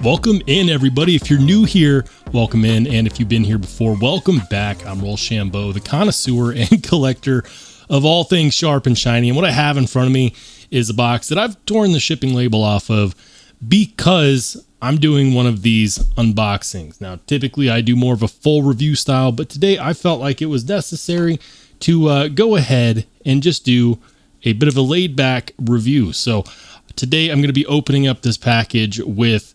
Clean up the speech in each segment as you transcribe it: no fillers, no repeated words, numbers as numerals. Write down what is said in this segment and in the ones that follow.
Welcome in, everybody. If you're new here, welcome in. And if you've been here before, welcome back. I'm Rollshambo, the connoisseur and collector of all things sharp and shiny. And what I have in front of me is a box that I've torn the shipping label off of because I'm doing one of these unboxings. Now, typically I do more of a full review style, but today I felt like it was necessary to go ahead and just do a bit of a laid back review. So today I'm going to be opening up this package with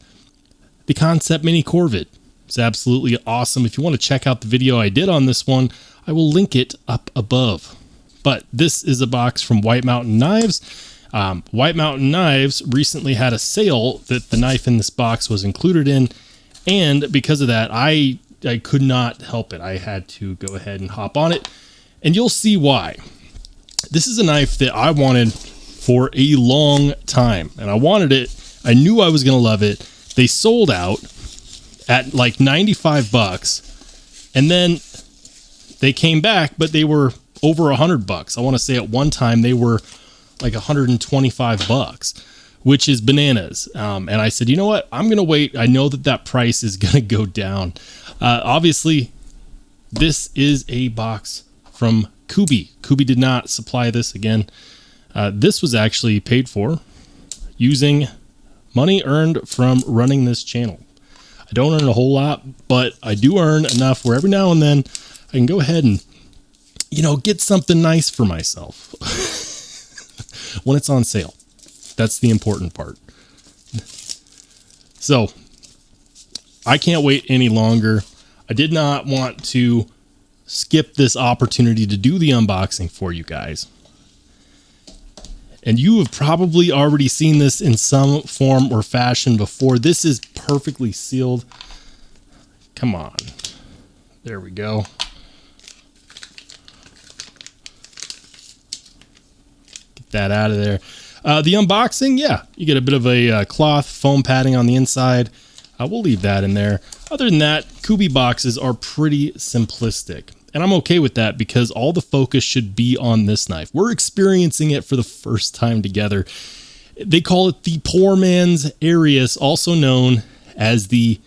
the Concept Mini Corvid. It's absolutely awesome. If you want to check out the video I did on this one, I will link it up above. But this is a box from White Mountain Knives. White Mountain Knives recently had a sale that the knife in this box was included in, and because of that, I could not help it. I had to go ahead and hop on it, and you'll see why. This is a knife that I wanted for a long time, and I wanted it. I knew I was going to love it. They sold out at like 95 bucks, and then they came back, but they were over 100 bucks. I want to say at one time they were like 125 bucks, which is bananas. And I said, you know what? I'm going to wait. I know that price is going to go down. Obviously, this is a box from Kubey. Kubey did not supply this again. This was actually paid for using money earned from running this channel. I don't earn a whole lot, but I do earn enough where every now and then I can go ahead and, get something nice for myself when it's on sale. That's the important part. So I can't wait any longer. I did not want to skip this opportunity to do the unboxing for you guys. And you have probably already seen this in some form or fashion before. This is perfectly sealed. Come on. There we go. Get that out of there. The unboxing, yeah, you get a bit of a cloth foam padding on the inside. We'll leave that in there. Other than that, Kubey boxes are pretty simplistic. And I'm okay with that because all the focus should be on this knife. We're experiencing it for the first time together. They call it the poor man's Arius, also known as the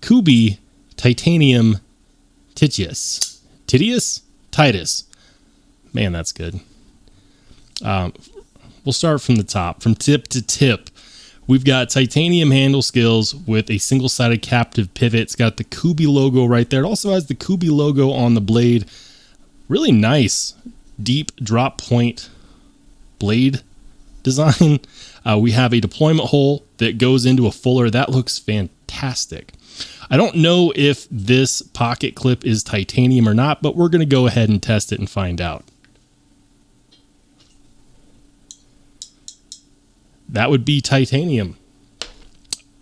Kubey Tityus. Tityus. Man, that's good. We'll start from the top, from tip to tip. We've got titanium handle skills with a single-sided captive pivot. It's got the Kubey logo right there. It also has the Kubey logo on the blade. Really nice, deep drop point blade design. We have a deployment hole that goes into a fuller. That looks fantastic. I don't know if this pocket clip is titanium or not, but we're going to go ahead and test it and find out. That would be titanium.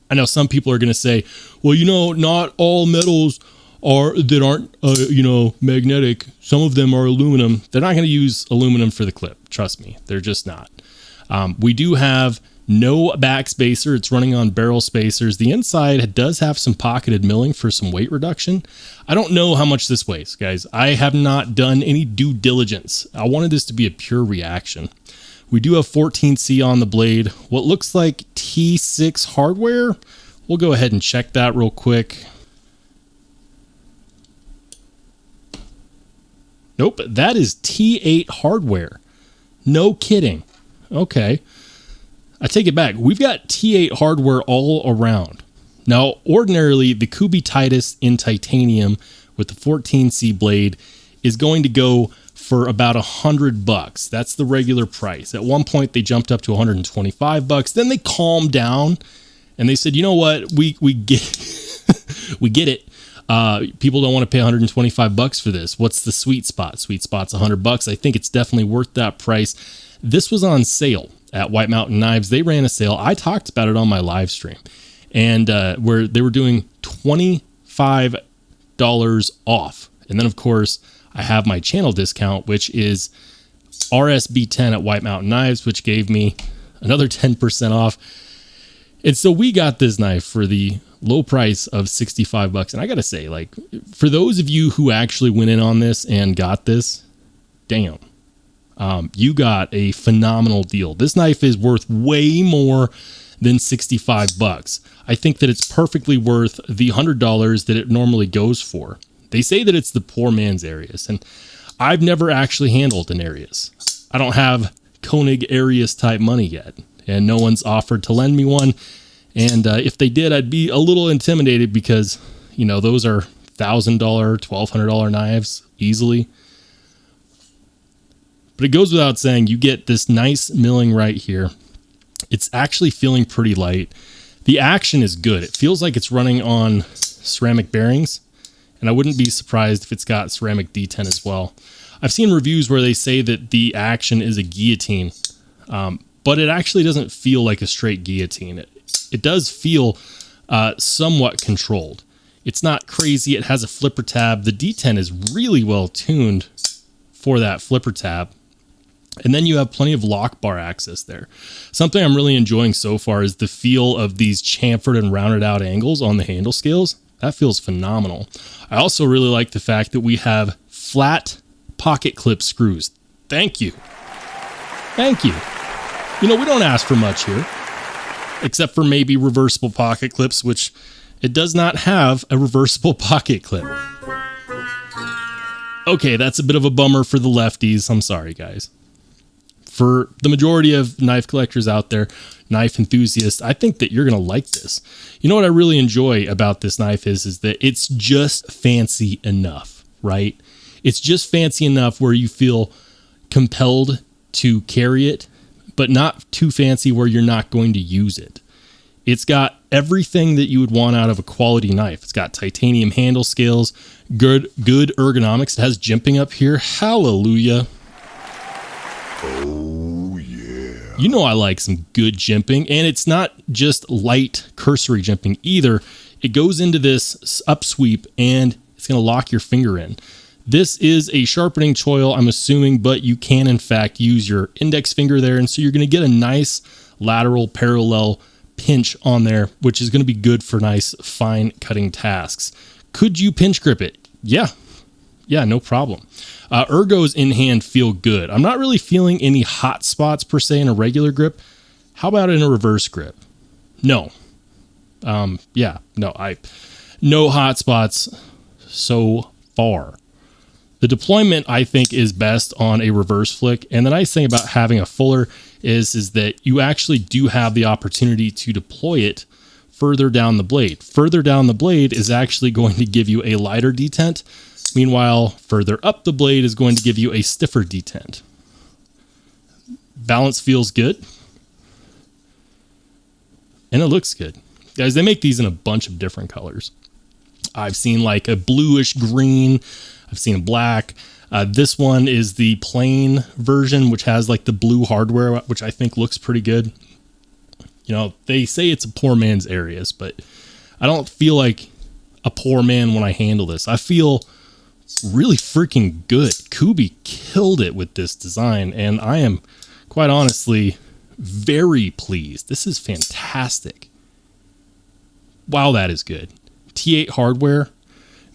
I know some people are going to say, well, not all metals aren't magnetic. Some of them are aluminum. They're not going to use aluminum for the clip. Trust me, they're just not. We do have no back spacer. It's running on barrel spacers. The inside does have some pocketed milling for some weight reduction. I don't know how much this weighs, guys. I have not done any due diligence. I wanted this to be a pure reaction. We do have 14C on the blade. What looks like T6 hardware. We'll go ahead and check that real quick. Nope, that is T8 hardware. No kidding. Okay. I take it back. We've got T8 hardware all around. Now, ordinarily, the Kubey Tityus in titanium with the 14C blade is going to go for about 100 bucks. That's the regular price. At one point they jumped up to 125 bucks. Then they calmed down and they said, you know what? We get we get it. People don't want to pay 125 bucks for this. What's the sweet spot? Sweet spot's 100 bucks. I think it's definitely worth that price. This was on sale at White Mountain Knives. They ran a sale. I talked about it on my live stream, and where they were doing $25 off. And then of course I have my channel discount, which is RSB10 at White Mountain Knives, which gave me another 10% off. And so we got this knife for the low price of 65 bucks. And I got to say, like, for those of you who actually went in on this and got this, damn, you got a phenomenal deal. This knife is worth way more than $65. I think that it's perfectly worth the $100 that it normally goes for. They say that it's the poor man's Arius, and I've never actually handled an Arius. I don't have Koenig Arius type money yet, and no one's offered to lend me one. And if they did, I'd be a little intimidated because, you know, those are $1,000, $1,200 knives easily. But it goes without saying, you get this nice milling right here. It's actually feeling pretty light. The action is good. It feels like it's running on ceramic bearings, and I wouldn't be surprised if it's got ceramic D10 as well. I've seen reviews where they say that the action is a guillotine, but it actually doesn't feel like a straight guillotine. It does feel somewhat controlled. It's not crazy. It has a flipper tab. The D10 is really well tuned for that flipper tab. And then you have plenty of lock bar access there. Something I'm really enjoying so far is the feel of these chamfered and rounded out angles on the handle scales. That feels phenomenal. I also really like the fact that we have flat pocket clip screws. Thank you. Thank you. You know, we don't ask for much here, except for maybe reversible pocket clips, which it does not have a reversible pocket clip. Okay, that's a bit of a bummer for the lefties. I'm sorry, guys. For the majority of knife collectors out there, knife enthusiasts, I think that you're going to like this. You know what I really enjoy about this knife is that it's just fancy enough, right? It's just fancy enough where you feel compelled to carry it, but not too fancy where you're not going to use it. It's got everything that you would want out of a quality knife. It's got titanium handle scales, good ergonomics. It has jimping up here. Hallelujah. Oh, yeah. You know I like some good jimping, and it's not just light cursory jimping either. It goes into this upsweep, and it's going to lock your finger in. This is a sharpening choil, I'm assuming, but you can, in fact, use your index finger there, and so you're going to get a nice lateral parallel pinch on there, which is going to be good for nice fine cutting tasks. Could you pinch grip it? Yeah, no problem. Ergos in hand feel good. I'm not really feeling any hot spots per se in a regular grip. How about in a reverse grip? No. No hot spots so far. The deployment, I think, is best on a reverse flick. And the nice thing about having a fuller is that you actually do have the opportunity to deploy it further down the blade. Further down the blade is actually going to give you a lighter detent. Meanwhile, further up the blade is going to give you a stiffer detent. Balance feels good. And it looks good. Guys, they make these in a bunch of different colors. I've seen like a bluish green. I've seen a black. This one is the plain version, which has like the blue hardware, which I think looks pretty good. You know, they say it's a poor man's Arius, but I don't feel like a poor man when I handle this. I feel really freaking good. Kubey killed it with this design, and I am quite honestly very pleased. This is fantastic. Wow, that is good. T8 hardware,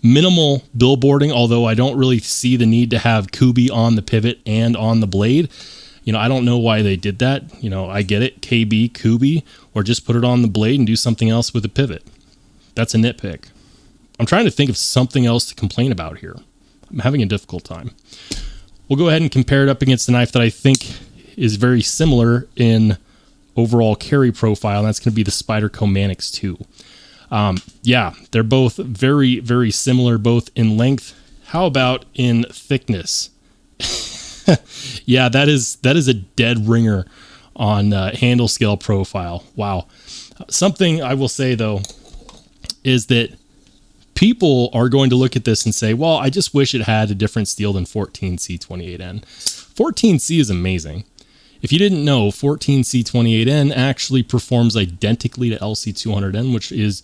minimal billboarding, although I don't really see the need to have Kubey on the pivot and on the blade. You know, I don't know why they did that. You know, I get it, KB, Kubey, or just put it on the blade and do something else with the pivot. That's a nitpick. I'm trying to think of something else to complain about here. I'm having a difficult time. We'll go ahead and compare it up against the knife that I think is very similar in overall carry profile, and that's going to be the Spyderco Manix 2. Yeah, they're both very, very similar, both in length. How about in thickness? Yeah, that is a dead ringer on handle scale profile. Wow. Something I will say, though, is that people are going to look at this and say, well, I just wish it had a different steel than 14C28N. 14C is amazing. If you didn't know, 14C28N actually performs identically to LC200N, which is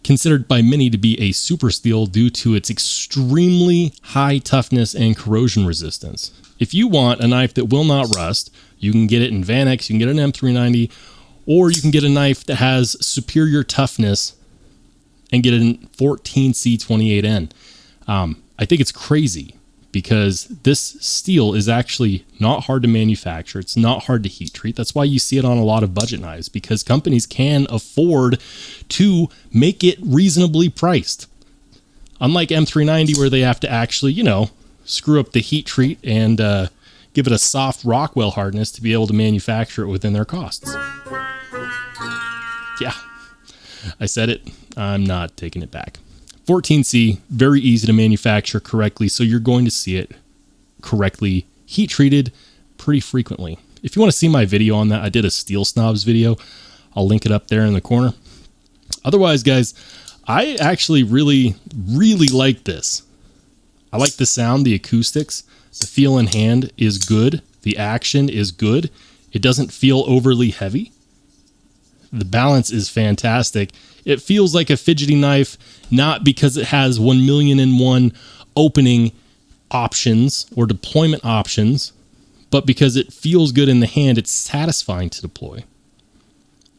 considered by many to be a super steel due to its extremely high toughness and corrosion resistance. If you want a knife that will not rust, you can get it in Vanex, you can get an M390, or you can get a knife that has superior toughness and get an 14C28N. I think it's crazy because this steel is actually not hard to manufacture. It's not hard to heat treat. That's why you see it on a lot of budget knives, because companies can afford to make it reasonably priced. Unlike M390, where they have to actually, you know, screw up the heat treat and give it a soft Rockwell hardness to be able to manufacture it within their costs. Yeah, I said it. I'm not taking it back. 14C, very easy to manufacture correctly, so you're going to see it correctly heat treated pretty frequently. If you want to see my video on that, I did a Steel Snobs video. I'll link it up there in the corner. Otherwise, guys, I actually really like this. I like the sound, the acoustics. The feel in hand is good. The action is good. It doesn't feel overly heavy. The balance is fantastic. It feels like a fidgety knife, not because it has 1,000,001 opening options or deployment options, but because it feels good in the hand. It's satisfying to deploy.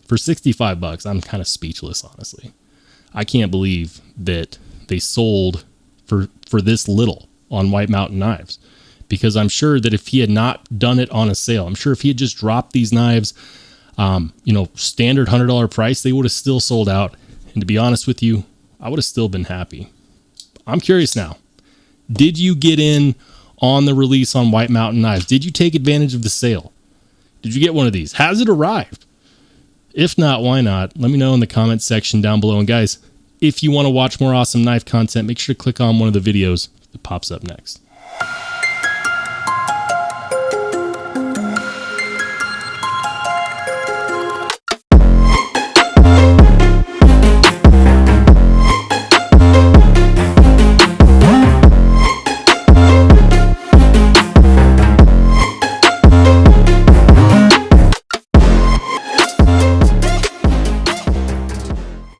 For $65, I'm kind of speechless, honestly. I can't believe that they sold for this little on White Mountain Knives, because I'm sure that if he had not done it on a sale, I'm sure if he had just dropped these knives, you know, standard $100 price, they would have still sold out. And to be honest with you, I would have still been happy. I'm curious now. Did you get in on the release on White Mountain Knives? Did you take advantage of the sale? Did you get one of these? Has it arrived? If not, why not? Let me know in the comments section down below. And guys, if you want to watch more awesome knife content, make sure to click on one of the videos that pops up next.